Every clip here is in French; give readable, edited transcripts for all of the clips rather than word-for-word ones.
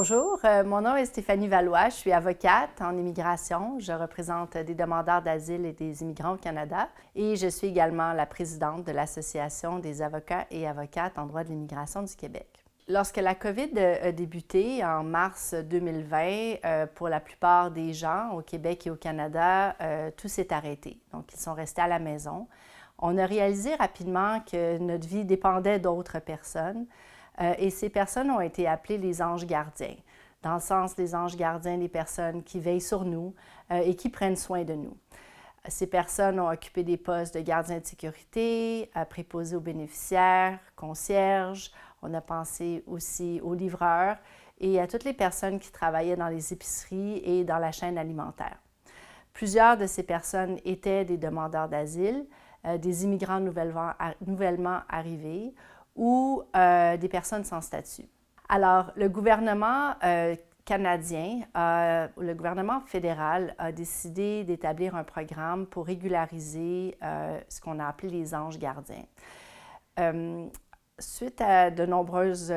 Bonjour, mon nom est Stéphanie Valois, je suis avocate en immigration. Je représente des demandeurs d'asile et des immigrants au Canada et je suis également la présidente de l'Association des avocats et avocates en droit de l'immigration du Québec. Lorsque la COVID a débuté en mars 2020, pour la plupart des gens au Québec et au Canada, tout s'est arrêté. Donc, ils sont restés à la maison. On a réalisé rapidement que notre vie dépendait d'autres personnes. Et ces personnes ont été appelées les anges gardiens, dans le sens des anges gardiens des personnes qui veillent sur nous et qui prennent soin de nous. Ces personnes ont occupé des postes de gardiens de sécurité, préposés aux bénéficiaires, concierges. On a pensé aussi aux livreurs et à toutes les personnes qui travaillaient dans les épiceries et dans la chaîne alimentaire. Plusieurs de ces personnes étaient des demandeurs d'asile, des immigrants nouvellement arrivés, ou des personnes sans statut. Alors, le gouvernement canadien, le gouvernement fédéral a décidé d'établir un programme pour régulariser ce qu'on a appelé les anges gardiens. Suite à de nombreuses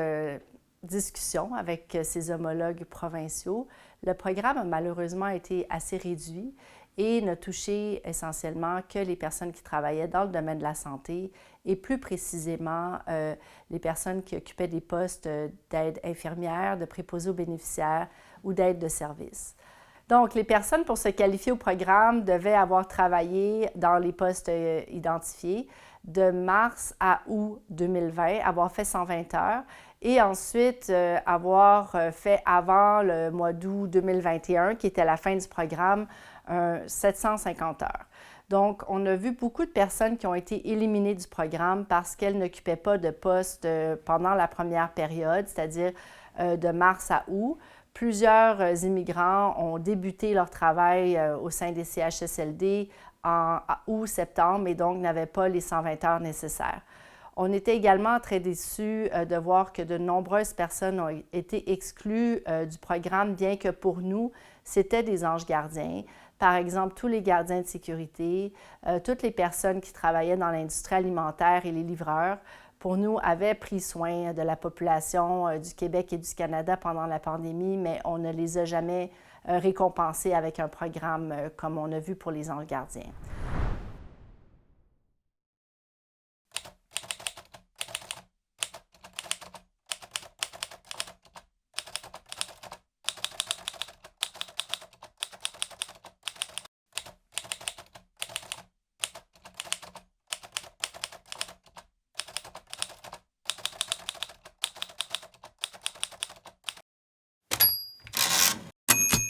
discussions avec ses homologues provinciaux, le programme a malheureusement été assez réduit et n'a touché essentiellement que les personnes qui travaillaient dans le domaine de la santé et plus précisément les personnes qui occupaient des postes d'aide infirmière, de préposés aux bénéficiaires ou d'aide de service. Donc, les personnes pour se qualifier au programme devaient avoir travaillé dans les postes identifiés de mars à août 2020, avoir fait 120 heures et ensuite avoir fait avant le mois d'août 2021, qui était la fin du programme, 750 heures. Donc, on a vu beaucoup de personnes qui ont été éliminées du programme parce qu'elles n'occupaient pas de poste pendant la première période, c'est-à-dire de mars à août. Plusieurs immigrants ont débuté leur travail au sein des CHSLD en août-septembre et donc n'avaient pas les 120 heures nécessaires. On était également très déçus de voir que de nombreuses personnes ont été exclues du programme, bien que pour nous, c'était des anges gardiens. Par exemple, tous les gardiens de sécurité, toutes les personnes qui travaillaient dans l'industrie alimentaire et les livreurs, pour nous, avaient pris soin de la population du Québec et du Canada pendant la pandémie, mais on ne les a jamais récompensés avec un programme comme on a vu pour les anges gardiens.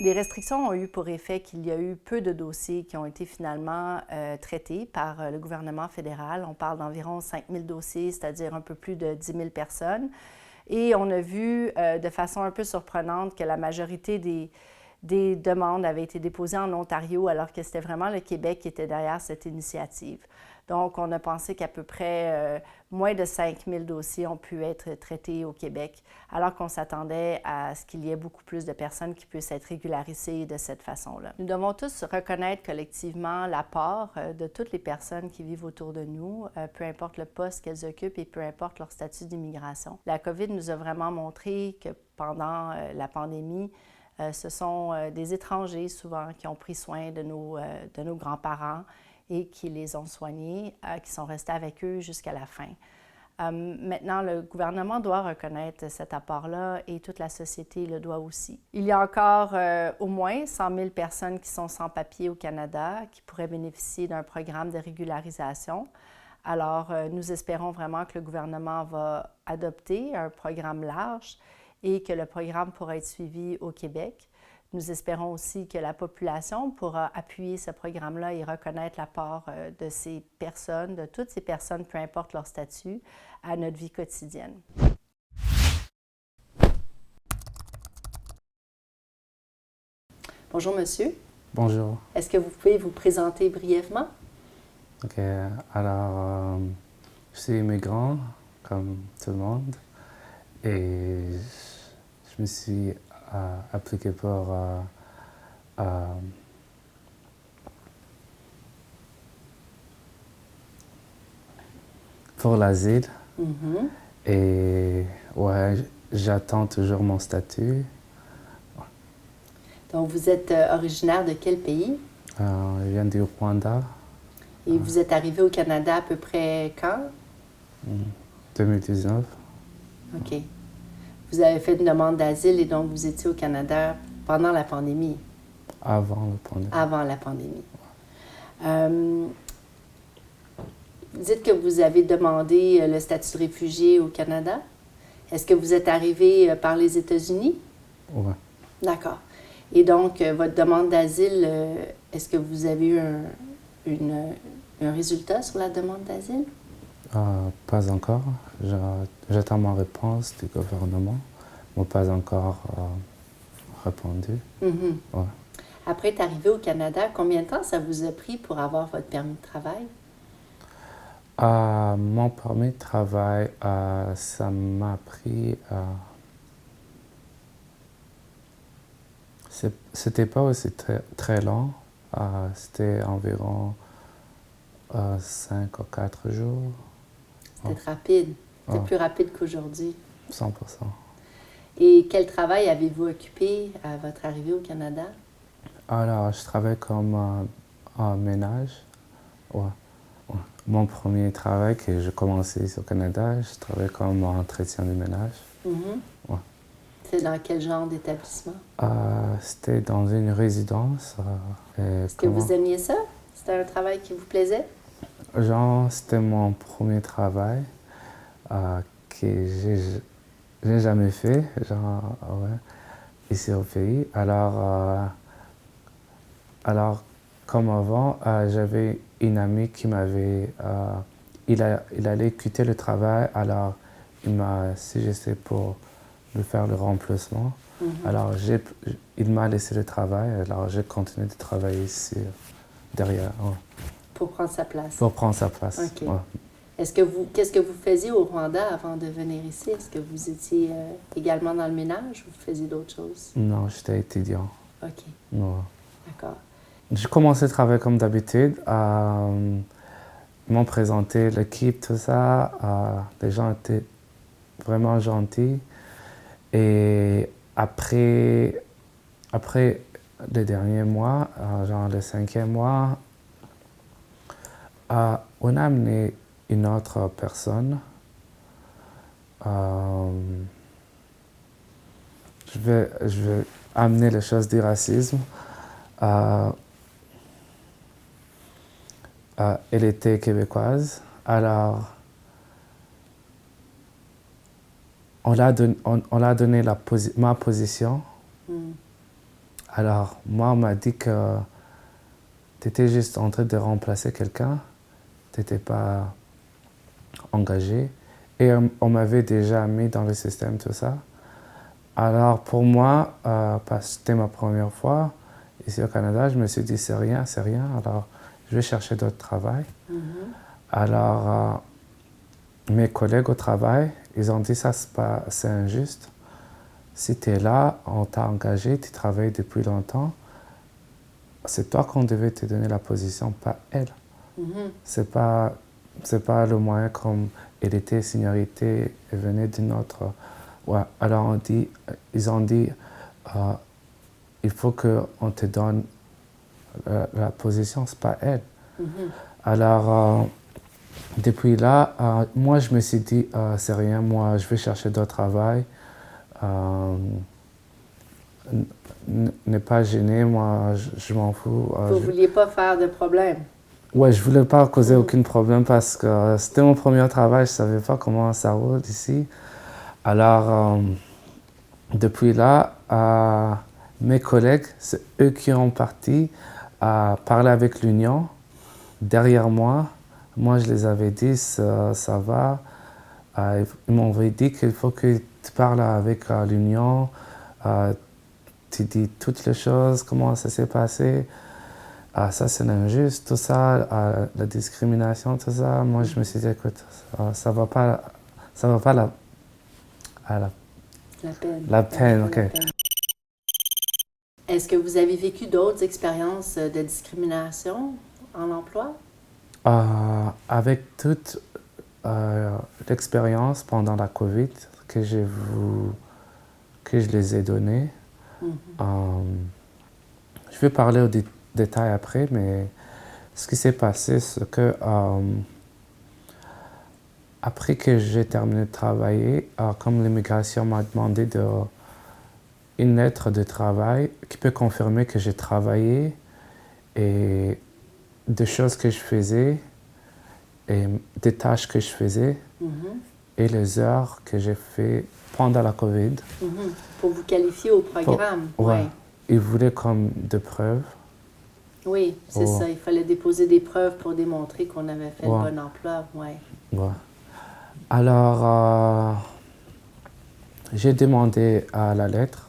Les restrictions ont eu pour effet qu'il y a eu peu de dossiers qui ont été finalement traités par le gouvernement fédéral. On parle d'environ 5 000 dossiers, c'est-à-dire un peu plus de 10 000 personnes. Et on a vu de façon un peu surprenante que la majorité des demandes avaient été déposées en Ontario, alors que c'était vraiment le Québec qui était derrière cette initiative. Donc, on a pensé qu'à peu près moins de 5 000 dossiers ont pu être traités au Québec, alors qu'on s'attendait à ce qu'il y ait beaucoup plus de personnes qui puissent être régularisées de cette façon-là. Nous devons tous reconnaître collectivement l'apport de toutes les personnes qui vivent autour de nous, peu importe le poste qu'elles occupent et peu importe leur statut d'immigration. La COVID nous a vraiment montré que pendant la pandémie, ce sont des étrangers souvent qui ont pris soin de nos grands-parents et qui les ont soignés, qui sont restés avec eux jusqu'à la fin. Maintenant, le gouvernement doit reconnaître cet apport-là et toute la société le doit aussi. Il y a encore au moins 100 000 personnes qui sont sans papier au Canada qui pourraient bénéficier d'un programme de régularisation. Alors, nous espérons vraiment que le gouvernement va adopter un programme large et que le programme pourra être suivi au Québec. Nous espérons aussi que la population pourra appuyer ce programme-là et reconnaître l'apport de ces personnes, de toutes ces personnes, peu importe leur statut, à notre vie quotidienne. Bonjour, monsieur. Bonjour. Est-ce que vous pouvez vous présenter brièvement? Ok, alors, je suis immigrant, comme tout le monde, et je me suis appliqué pour l'asile. Et ouais, j'attends toujours mon statut. Donc, vous êtes originaire de quel pays? Je viens du Rwanda, Et vous êtes arrivé au Canada à peu près quand? 2019. OK. Vous avez fait une demande d'asile et donc vous étiez au Canada pendant la pandémie, Avant le pandémie. avant la pandémie. Vous dites que vous avez demandé le statut de réfugié au Canada. Est-ce que vous êtes arrivé par les États-Unis? Ouais. D'accord. Et donc, votre demande d'asile, est-ce que vous avez eu un résultat sur la demande d'asile? Pas encore. J'attends ma réponse du gouvernement. Ils m'ont pas encore répondu. Mhm. Ouais. Après être arrivé au Canada, combien de temps ça vous a pris pour avoir votre permis de travail? Mon permis de travail, ça m'a pris... c'était pas aussi très long. C'était environ 5 ou 4 jours. C'était rapide. C'était Ouais. plus rapide qu'aujourd'hui. 100%. Et quel travail avez-vous occupé à votre arrivée au Canada? Alors, je travaille comme en ménage. Ouais. Ouais. Mon premier travail que j'ai commencé ici au Canada, je travaillais comme entretien de ménage. Mhm. Ouais. C'est dans quel genre d'établissement? C'était dans une résidence. Est-ce que vous aimiez ça? C'était un travail qui vous plaisait? Genre, c'était mon premier travail que j'ai jamais fait, genre, ouais, ici au pays. Alors comme avant, j'avais une amie qui m'avait... il allait quitter le travail, alors il m'a suggéré pour lui faire le remplacement. Mhm. Alors il m'a laissé le travail, alors j'ai continué de travailler ici, derrière, ouais, Pour prendre sa place. pour prendre sa place. OK. Ouais. Qu'est-ce que vous faisiez au Rwanda avant de venir ici? Est-ce que vous étiez également dans le ménage ou vous faisiez d'autres choses? Non, j'étais étudiant. OK, Ouais. d'accord. J'ai commencé à travailler comme d'habitude. Ils m'ont présenté l'équipe, tout ça. Les gens étaient vraiment gentils. Et après le dernier mois, genre le 5e mois, on a amené une autre personne. Je vais amener les choses du racisme. Elle était québécoise. Alors, on l'a donné ma position. Mm. Alors, moi, on m'a dit que tu étais juste en train de remplacer quelqu'un. Tu n'étais pas engagé. Et on m'avait déjà mis dans le système, tout ça. Alors, pour moi, parce que c'était ma première fois ici au Canada, je me suis dit, c'est rien. Alors, je vais chercher d'autres travail. Mhm. Alors, mes collègues au travail, ils ont dit, ça, c'est injuste. Si tu es là, on t'a engagé, tu travailles depuis longtemps, c'est toi qu'on devait te donner la position, pas elle. Mhm. C'est pas le moyen comme elle était, seniorité, elle venait d'une autre. Ouais. Alors ils ont dit, il faut qu'on te donne la position, c'est pas elle. Mhm. Alors, depuis là, moi je me suis dit, c'est rien, moi je vais chercher d'autres travail. N'est pas gêné, moi je m'en fous. Vous ne vouliez pas faire de problème? Ouais, je voulais pas causer aucun problème parce que c'était mon premier travail, je savais pas comment ça roule ici. Alors, depuis là, mes collègues, c'est eux qui ont parti parler avec l'Union derrière moi. Moi, je les avais dit, ça va. Ils m'ont dit qu'il faut que tu parles avec l'Union, tu dis toutes les choses, comment ça s'est passé. Ça, c'est injuste, tout ça, la discrimination, tout ça. Moi, je me suis dit, écoute, ça va pas la peine, ok. Est-ce que vous avez vécu d'autres expériences de discrimination en emploi? Avec toute l'expérience pendant la COVID que je les ai donnée, Mhm. vais parler aux détails après, mais ce qui s'est passé, c'est que après que j'ai terminé de travailler, comme l'immigration m'a demandé une lettre de travail qui peut confirmer que j'ai travaillé et des choses que je faisais et des tâches que je faisais et les heures que j'ai fait pendant la COVID. Pour vous qualifier au programme. Ouais. Ils voulaient comme des preuves. Oui, c'est ça. Il fallait déposer des preuves pour démontrer qu'on avait fait le bon emploi. Ouais. Alors, j'ai demandé à la lettre.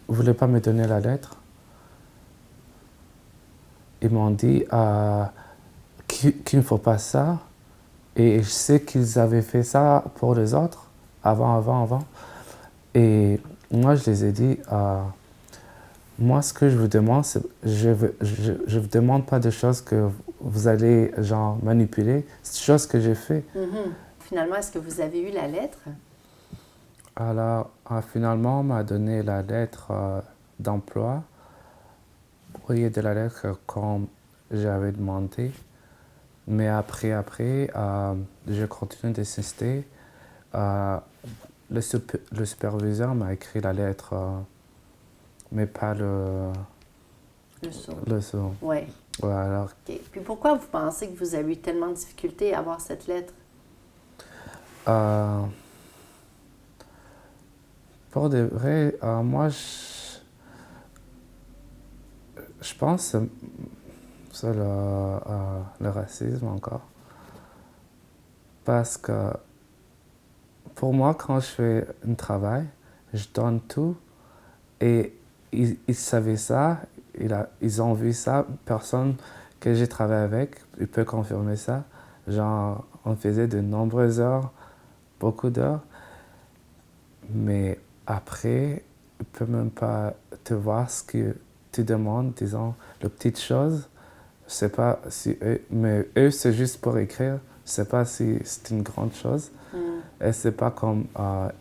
Ils ne voulaient pas me donner la lettre. Ils m'ont dit qu'il ne faut pas ça. Et je sais qu'ils avaient fait ça pour les autres, avant. Et moi, je les ai dit, moi, ce que je vous demande, je ne vous demande pas de choses que vous allez genre manipuler. C'est des choses que j'ai fait. Finalement, est-ce que vous avez eu la lettre? Alors, finalement, on m'a donné la lettre d'emploi au lieu de la lettre comme j'avais demandé. Mais après, je continue d'insister. Le superviseur m'a écrit la lettre, mais pas le son. Oui. Ouais, alors. Okay. Puis pourquoi vous pensez que vous avez eu tellement de difficultés à avoir cette lettre? Pour de vrai, moi, je pense que c'est le racisme encore. Parce que pour moi, quand je fais un travail, je donne tout. Et ils savaient ça, ils ont vu ça. Personne que j'ai travaillé avec, il peut confirmer ça. Genre, on faisait de nombreuses heures, beaucoup d'heures. Mais après, il ne peut même pas te voir ce que tu demandes, disons, les petites choses. Je ne sais pas si mais eux, c'est juste pour écrire. Je ne sais pas si c'est une grande chose. Et c'est pas comme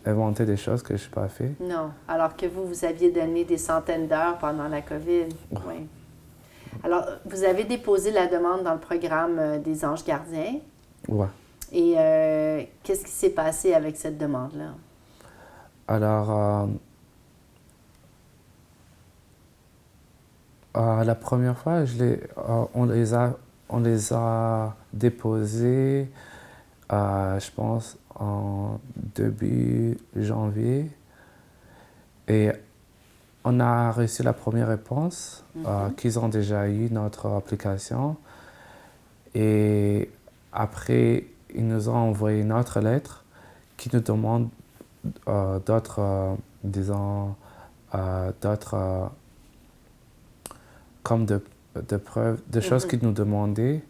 inventer des choses que je n'ai pas fait. Non, alors que vous aviez donné des centaines d'heures pendant la COVID. Oui. Alors, vous avez déposé la demande dans le programme des Anges gardiens. Ouais. Et qu'est-ce qui s'est passé avec cette demande-là? Alors, la première fois, on les a déposés, je pense, en début janvier. Et on a reçu la première réponse, qu'ils ont déjà eu notre application. Et après, ils nous ont envoyé une autre lettre qui nous demande d'autres, disons, d'autres, comme de preuves, de choses qu'ils nous demandaient.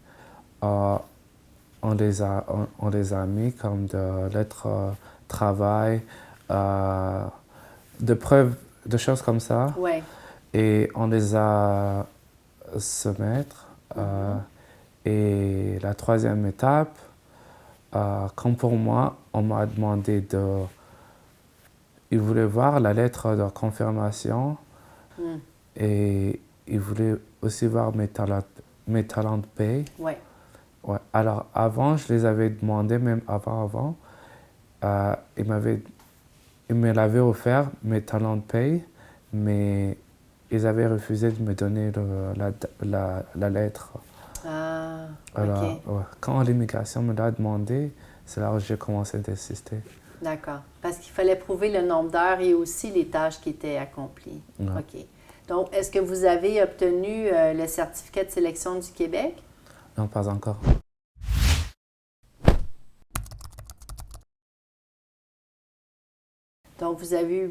On les a mis comme de lettres travail, de preuves, de choses comme ça. Ouais. Et on les a soumettre. Et la troisième étape, comme pour moi, on m'a demandé de... Ils voulaient voir la lettre de confirmation et ils voulaient aussi voir mes talents de paye. Ouais. Ouais. Alors avant, je les avais demandé, même avant, ils me l'avaient offert, mes talents de paye, mais ils avaient refusé de me donner la lettre. Ah, Alors, OK. ouais, quand l'immigration me l'a demandé, c'est là où j'ai commencé d'insister. D'accord. Parce qu'il fallait prouver le nombre d'heures et aussi les tâches qui étaient accomplies. Ouais. OK. Donc, est-ce que vous avez obtenu le certificat de sélection du Québec? Non, pas encore. Donc, vous avez eu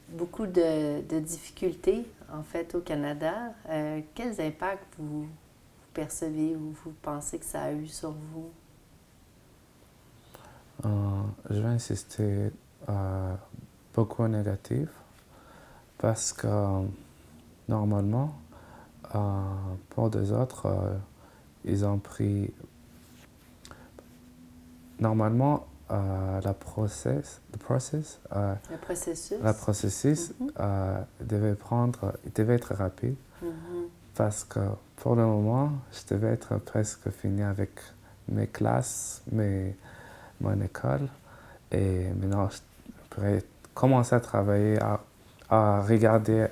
beaucoup de difficultés, en fait, au Canada. Quels impacts vous percevez ou vous pensez que ça a eu sur vous? Je vais insister beaucoup négatif parce que normalement, pour des autres, ils ont pris... Normalement, le processus devait être rapide. parce que pour le moment, je devais être presque fini avec mes classes, mon école. Et maintenant, je pourrais commencer à travailler, à regarder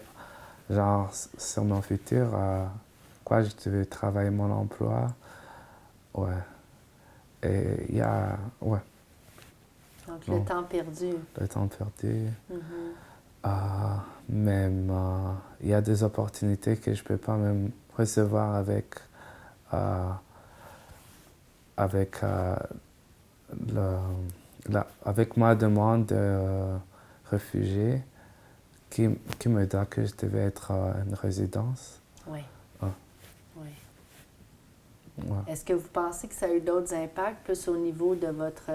genre sur mon futur, à quoi je devais travailler mon emploi. Ouais. Et il y a, ouais, Donc, non, le temps perdu. le temps perdu. Mhm. Même, il y a des opportunités que je ne peux pas même recevoir euh, avec, avec ma demande de réfugié qui me dit que je devais être une résidence. Oui. Ah, Oui. ouais. Est-ce que vous pensez que ça a eu d'autres impacts, plus au niveau de votre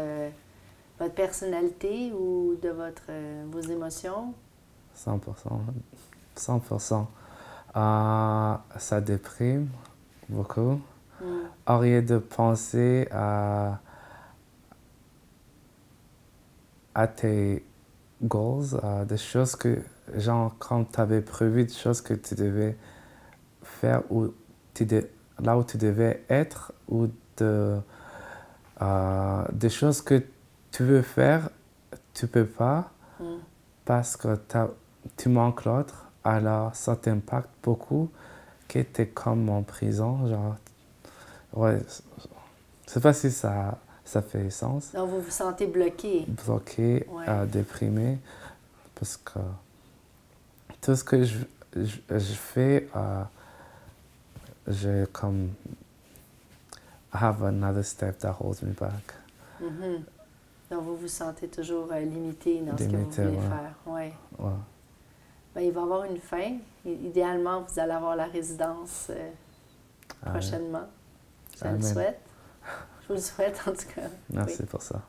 personnalité ou de vos émotions? 100%. 100%. Ça déprime beaucoup. Mm. Au lieu de penser à tes goals, des choses que, genre, quand tu avais prévu, des choses que tu devais faire ou là où tu devais être, ou des choses que tu veux faire, tu peux pas Mm. parce que tu manques l'autre, alors ça t'impacte beaucoup, que tu es comme en prison, genre, ouais, je sais pas si ça fait sens. Donc, vous vous sentez bloqué. Bloqué, Ouais. déprimé, parce que tout ce que je fais, j'ai comme I have another step that holds me back. Mhm. Donc, vous vous sentez toujours limité dans ce que vous Limité, voulez ouais. faire. Ouais. Ouais. Ben, il va y avoir une fin. Idéalement, vous allez avoir la résidence Amen. prochainement. Je le Amen. souhaite. Je vous le souhaite en tout cas. Merci Oui. pour ça.